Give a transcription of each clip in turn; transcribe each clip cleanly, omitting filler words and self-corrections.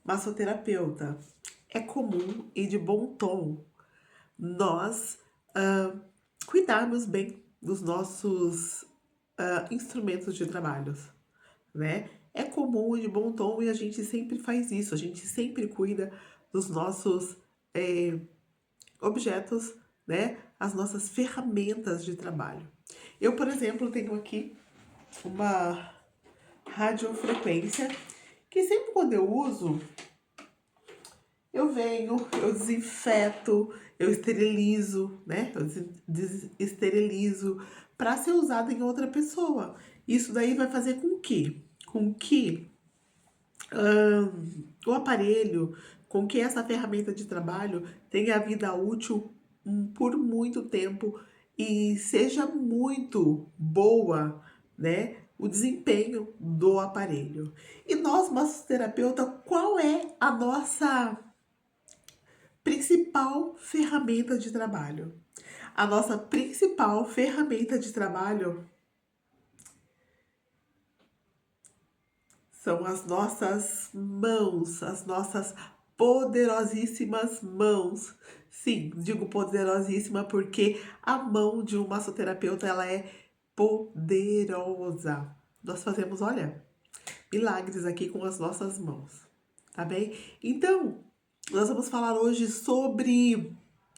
massoterapeuta, é comum e de bom tom nós cuidarmos bem dos nossos instrumentos de trabalho, né? É comum e de bom tom e a gente sempre faz isso, a gente sempre cuida dos nossos objetos, né? As nossas ferramentas de trabalho. Eu, por exemplo, tenho aqui uma radiofrequência que sempre quando eu uso, eu venho, eu desinfeto, eu esterilizo, né? Eu esterilizo para ser usado em outra pessoa. Isso daí vai fazer com que o aparelho, com que essa ferramenta de trabalho tenha vida útil por muito tempo e seja muito boa, né? O desempenho do aparelho. E nós, massoterapeuta, qual é a nossa principal ferramenta de trabalho? A nossa principal ferramenta de trabalho são as nossas mãos, as nossas poderosíssimas mãos. Sim, digo poderosíssima porque a mão de um massoterapeuta ela é poderosa. Nós fazemos, olha, milagres aqui com as nossas mãos, tá bem? Então, nós vamos falar hoje sobre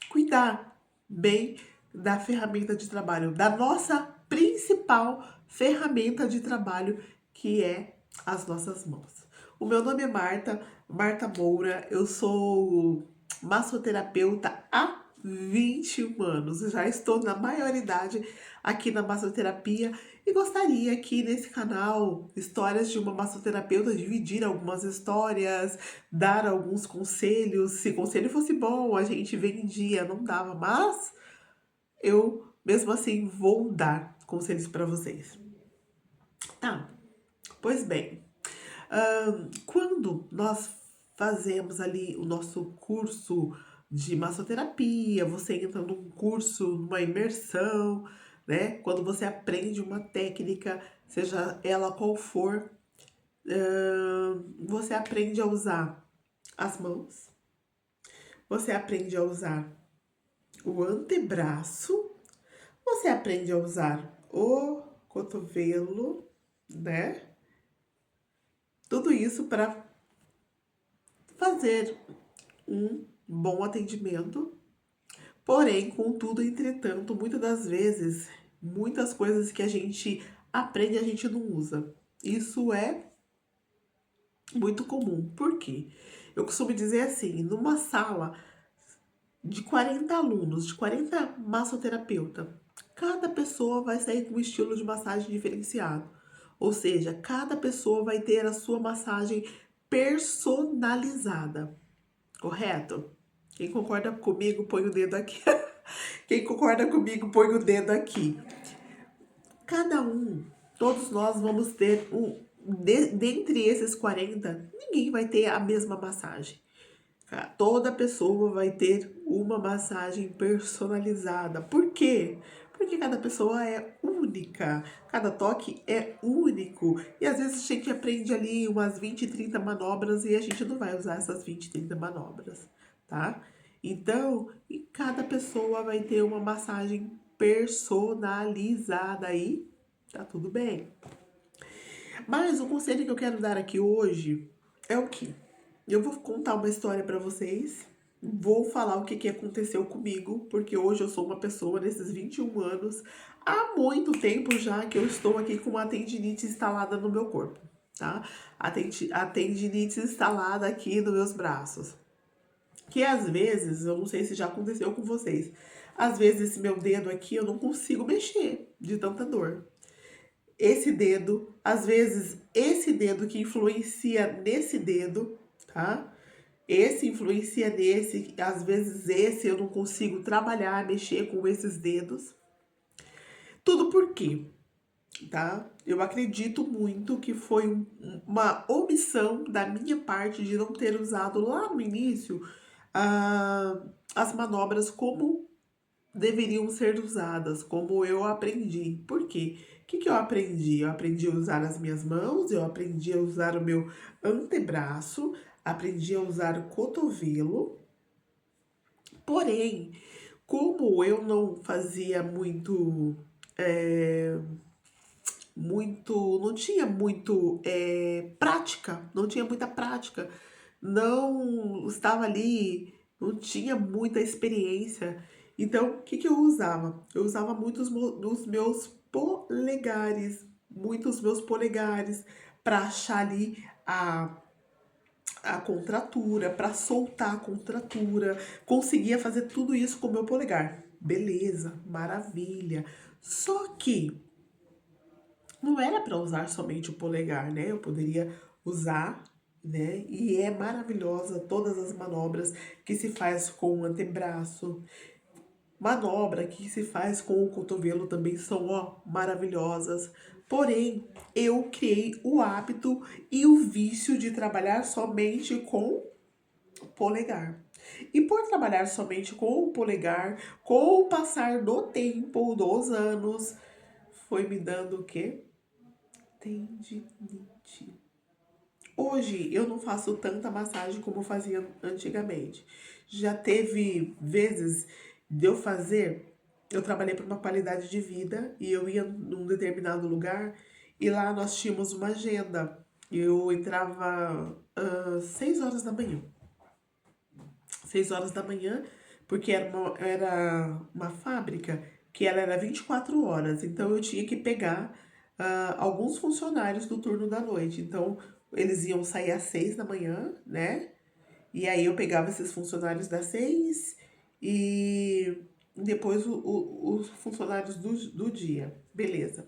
cuidar bem da ferramenta de trabalho, da nossa principal ferramenta de trabalho, que é as nossas mãos. O meu nome é Marta Moura, eu sou massoterapeuta há 21 anos, já estou na maioridade aqui na massoterapia e gostaria aqui nesse canal Histórias de uma Massoterapeuta dividir algumas histórias, dar alguns conselhos. Se conselho fosse bom, a gente vendia, não dava, mas eu mesmo assim vou dar conselhos para vocês. Tá, pois bem, quando nós fazemos ali o nosso curso de massoterapia, você entra num curso, numa imersão, né? Quando você aprende uma técnica, seja ela qual for, você aprende a usar as mãos, você aprende a usar o antebraço, você aprende a usar o cotovelo, né? Tudo isso para fazer um bom atendimento. Porém, contudo, entretanto, muitas das vezes, muitas coisas que a gente aprende a gente não usa. Isso é muito comum. Por quê? Eu costumo dizer assim, numa sala de 40 alunos, de 40 massoterapeuta, cada pessoa vai sair com um estilo de massagem diferenciado. Ou seja, cada pessoa vai ter a sua massagem personalizada. Correto? Quem concorda comigo, põe o dedo aqui. Quem concorda comigo, põe o dedo aqui. Cada um, todos nós vamos ter dentre esses 40, ninguém vai ter a mesma massagem. Toda pessoa vai ter uma massagem personalizada. Por quê? Porque cada pessoa é única, cada toque é único. E às vezes a gente aprende ali umas 20, 30 manobras e a gente não vai usar essas 20, 30 manobras, tá? Então, e cada pessoa vai ter uma massagem personalizada aí, tá tudo bem. Mas o conselho que eu quero dar aqui hoje é o quê? Eu vou contar uma história para vocês, vou falar o que aconteceu comigo, porque hoje eu sou uma pessoa nesses 21 anos, há muito tempo já que eu estou aqui com uma tendinite instalada no meu corpo, tá? A tendinite instalada aqui nos meus braços. Que às vezes, eu não sei se já aconteceu com vocês, às vezes esse meu dedo aqui eu não consigo mexer de tanta dor. Esse dedo, às vezes esse dedo que influencia nesse dedo, tá? Esse influencia nesse, às vezes esse eu não consigo trabalhar, mexer com esses dedos. Tudo por quê? Tá? Eu acredito muito que foi uma omissão da minha parte de não ter usado lá no início as manobras como deveriam ser usadas, como eu aprendi. Por quê? O que eu aprendi? Eu aprendi a usar as minhas mãos, eu aprendi a usar o meu antebraço, aprendi a usar o cotovelo. Porém, como eu não fazia não tinha muito prática, não tinha muita prática, não estava ali, não tinha muita experiência. Então, o que que eu usava? Eu usava muito os meus polegares, muitos meus polegares, para achar ali a contratura, para soltar a contratura. Conseguia fazer tudo isso com o meu polegar. Beleza, maravilha. Só que não era para usar somente o polegar, né? Eu poderia usar, né? E é maravilhosa todas as manobras que se faz com o antebraço. Manobra que se faz com o cotovelo também são, ó, maravilhosas. Porém, eu criei o hábito e o vício de trabalhar somente com polegar. E por trabalhar somente com o polegar, com o passar do tempo, dos anos, foi me dando o quê? Tendinite. Hoje eu não faço tanta massagem como eu fazia antigamente. Já teve vezes de eu fazer, eu trabalhei por uma qualidade de vida e eu ia num determinado lugar e lá nós tínhamos uma agenda. Eu entrava 6 horas da manhã. 6 horas da manhã, porque era uma fábrica que ela era 24 horas, então eu tinha que pegar alguns funcionários do turno da noite. Então, eles iam sair às 6 da manhã, né? E aí eu pegava esses funcionários das 6 e depois os funcionários do dia. Beleza.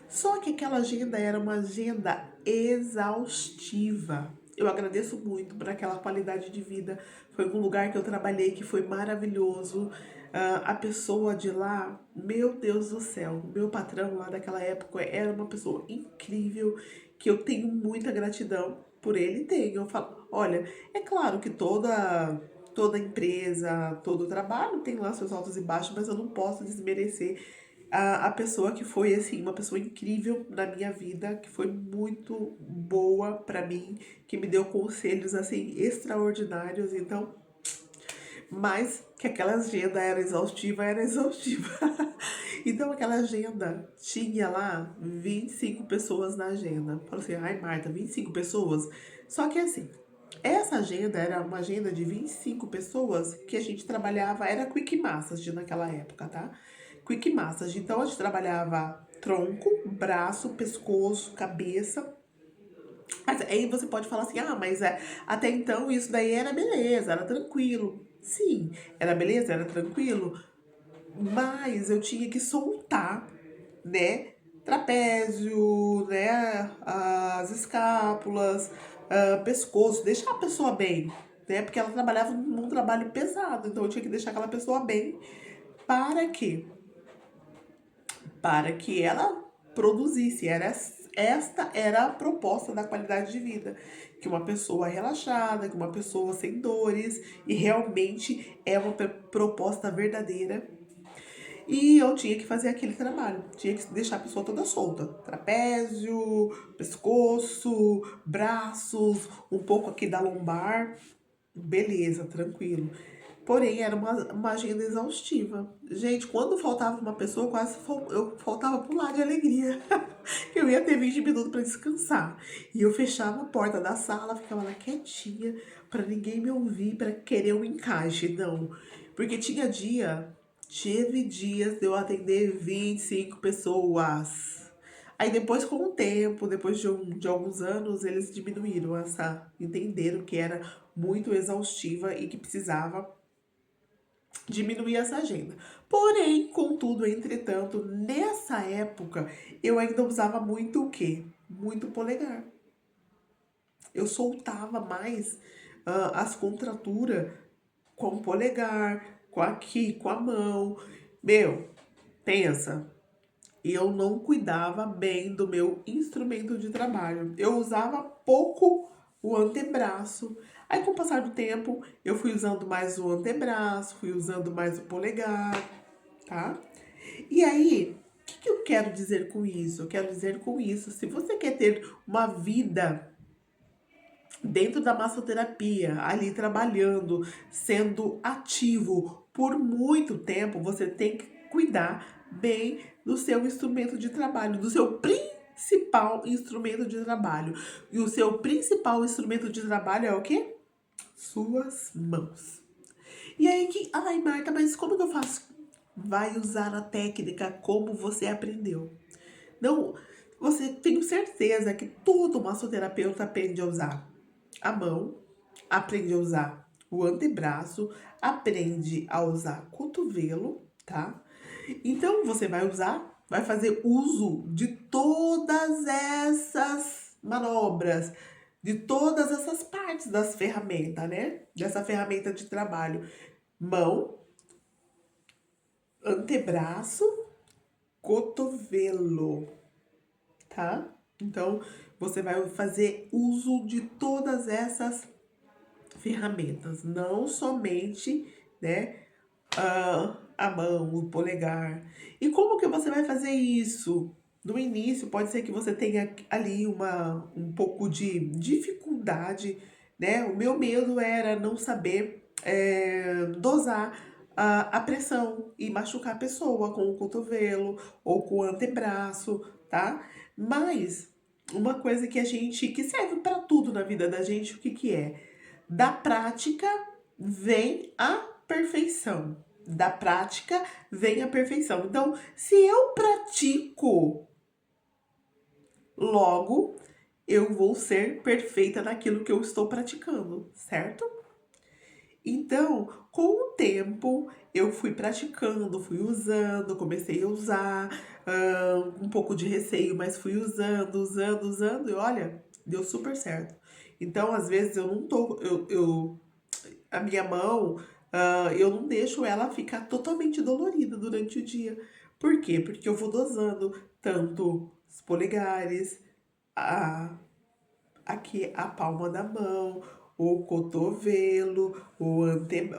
Só que aquela agenda era uma agenda exaustiva. Eu agradeço muito por aquela qualidade de vida. Foi um lugar que eu trabalhei que foi maravilhoso. A pessoa de lá, meu Deus do céu, meu patrão lá daquela época era uma pessoa incrível, que eu tenho muita gratidão por ele. Tenho. Eu falo, olha, é claro que toda empresa, todo trabalho tem lá seus altos e baixos, mas eu não posso desmerecer a pessoa que foi, assim, uma pessoa incrível na minha vida, que foi muito boa pra mim, que me deu conselhos, assim, extraordinários. Então, mas que aquela agenda era exaustiva, era exaustiva. Então, aquela agenda tinha lá 25 pessoas na agenda. Falei assim, ai, Marta, 25 pessoas? Só que assim, essa agenda era uma agenda de 25 pessoas que a gente trabalhava, era Quick Massage naquela época, tá? Quick Massage. Então, a gente trabalhava tronco, braço, pescoço, cabeça. Mas aí você pode falar assim, ah, mas até então isso daí era beleza, era tranquilo. Sim, era beleza, era tranquilo, mas eu tinha que soltar, né? Trapézio, né? As escápulas, pescoço, deixar a pessoa bem, né? Porque ela trabalhava num trabalho pesado, então eu tinha que deixar aquela pessoa bem. Para quê? Para que ela produzisse. Esta era a proposta da qualidade de vida. Que uma pessoa relaxada, que uma pessoa sem dores, e realmente é uma proposta verdadeira. E eu tinha que fazer aquele trabalho, tinha que deixar a pessoa toda solta. Trapézio, pescoço, braços, um pouco aqui da lombar. Beleza, tranquilo. Porém, era uma agenda exaustiva. Gente, quando faltava uma pessoa, eu faltava pular de alegria. Eu ia ter 20 minutos para descansar. E eu fechava a porta da sala, ficava lá quietinha, para ninguém me ouvir, para querer um encaixe. Não. Porque tive dias de eu atender 25 pessoas. Aí depois, com o tempo, depois de alguns anos, eles diminuíram entenderam que era muito exaustiva e que precisava diminuir essa agenda. Porém, contudo, entretanto, nessa época, eu ainda usava muito o quê? Muito polegar. Eu soltava mais as contraturas com o polegar, com a mão. Meu, pensa, eu não cuidava bem do meu instrumento de trabalho. Eu usava pouco o antebraço. Aí, com o passar do tempo, eu fui usando mais o antebraço, fui usando mais o polegar, tá? E aí, o que eu quero dizer com isso? Eu quero dizer com isso, se você quer ter uma vida dentro da massoterapia, ali trabalhando, sendo ativo por muito tempo, você tem que cuidar bem do seu instrumento de trabalho, do seu principal instrumento de trabalho. E o seu principal instrumento de trabalho é o quê? Suas mãos. E aí que, ai Marta, mas como que eu faço? Vai usar a técnica como você aprendeu. Não, você tenho certeza que todo massoterapeuta aprende a usar a mão, aprende a usar o antebraço, aprende a usar cotovelo, tá? Então você vai usar, vai fazer uso de todas essas manobras, de todas essas partes das ferramentas, né? Dessa ferramenta de trabalho. Mão, antebraço, cotovelo, tá? Então, você vai fazer uso de todas essas ferramentas, não somente, né, a mão, o polegar. E como que você vai fazer isso? No início, pode ser que você tenha ali um pouco de dificuldade, né? O meu medo era não saber dosar a pressão e machucar a pessoa com o cotovelo ou com o antebraço, tá? Mas uma coisa que serve para tudo na vida da gente, o que que é? Da prática vem a perfeição. Da prática vem a perfeição. Então, se eu pratico, logo eu vou ser perfeita naquilo que eu estou praticando, certo? Então, com o tempo, eu fui praticando, fui usando, comecei a usar, um pouco de receio, mas fui usando, e olha, deu super certo. Então, às vezes, eu não tô, a minha mão, eu não deixo ela ficar totalmente dolorida durante o dia. Por quê? Porque eu vou dosando tanto os polegares, a, aqui a palma da mão, o cotovelo,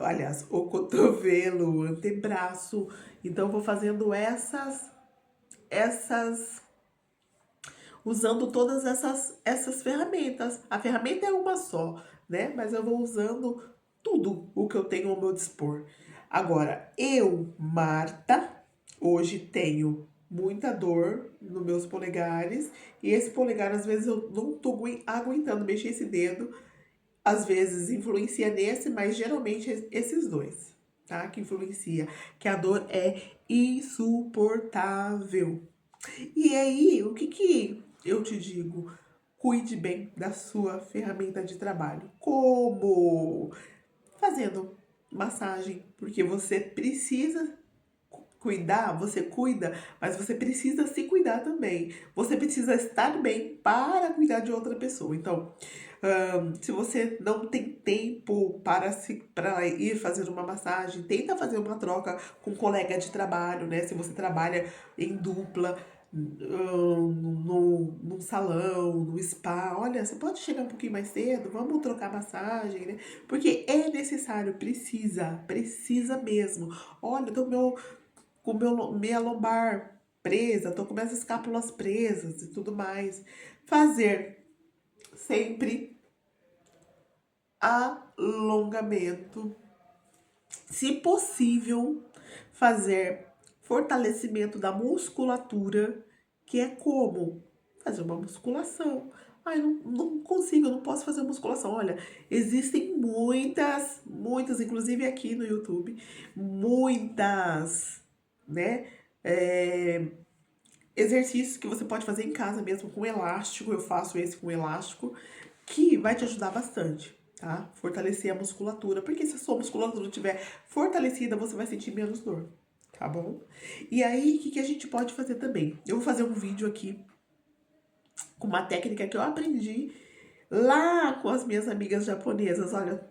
aliás, o cotovelo, o antebraço. Então, eu vou fazendo essas, usando todas essas ferramentas. A ferramenta é uma só, né? Mas eu vou usando tudo o que eu tenho ao meu dispor. Agora, eu, Marta, hoje tenho muita dor nos meus polegares. E esse polegar, às vezes, eu não tô aguentando mexer esse dedo. Às vezes influencia nesse, mas geralmente esses dois, tá? Que influencia. Que a dor é insuportável. E aí, o que que eu te digo? Cuide bem da sua ferramenta de trabalho. Como? Fazendo massagem, porque você precisa cuidar, você cuida, mas você precisa se cuidar também. Você precisa estar bem para cuidar de outra pessoa. Então, se você não tem tempo para ir fazer uma massagem, tenta fazer uma troca com um colega de trabalho, né? Se você trabalha em dupla, num salão, no spa, olha, você pode chegar um pouquinho mais cedo, vamos trocar massagem, né? Porque é necessário, precisa mesmo. Olha, minha lombar presa, tô com minhas escápulas presas e tudo mais. Fazer sempre alongamento. Se possível, fazer fortalecimento da musculatura, que é como fazer uma musculação. Ai, não consigo, eu não posso fazer musculação. Olha, existem muitas, inclusive aqui no YouTube, muitas, né? é, Exercícios que você pode fazer em casa mesmo com elástico. Eu faço esse com elástico, que vai te ajudar bastante, tá? Fortalecer a musculatura, porque se a sua musculatura estiver fortalecida, você vai sentir menos dor, tá bom? E aí, o que a gente pode fazer também? Eu vou fazer um vídeo aqui com uma técnica que eu aprendi lá com as minhas amigas japonesas. Olha,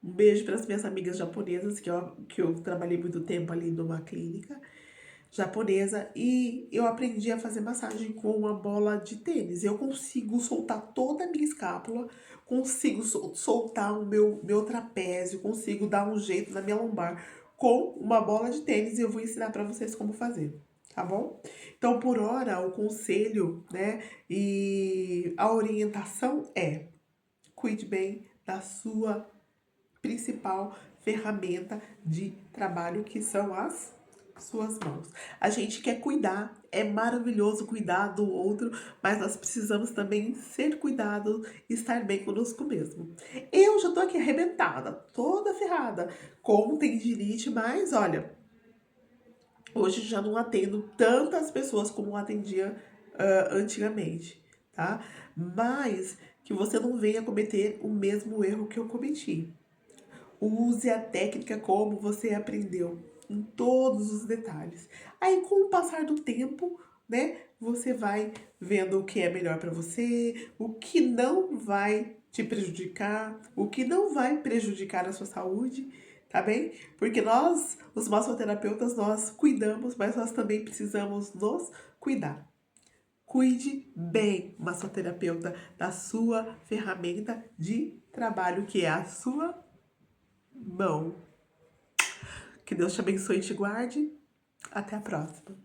um beijo para as minhas amigas japonesas, que eu trabalhei muito tempo ali numa clínica japonesa, e eu aprendi a fazer massagem com uma bola de tênis. Eu consigo soltar toda a minha escápula, consigo soltar o meu trapézio, consigo dar um jeito na minha lombar com uma bola de tênis, e eu vou ensinar para vocês como fazer, tá bom? Então, por hora, o conselho, né, e a orientação é: cuide bem da sua principal ferramenta de trabalho, que são as suas mãos. A gente quer cuidar, é maravilhoso cuidar do outro, mas nós precisamos também ser cuidados e estar bem conosco mesmo. Eu já tô aqui arrebentada, toda ferrada, com tendinite, mas olha, hoje já não atendo tantas pessoas como atendia antigamente, tá? Mas que você não venha cometer o mesmo erro que eu cometi. Use a técnica como você aprendeu, em todos os detalhes. Aí, com o passar do tempo, né, você vai vendo o que é melhor para você, o que não vai te prejudicar, o que não vai prejudicar a sua saúde, tá bem? Porque nós, os massoterapeutas, nós cuidamos, mas nós também precisamos nos cuidar. Cuide bem, massoterapeuta, da sua ferramenta de trabalho, que é a sua mão. Que Deus te abençoe e te guarde. Até a próxima.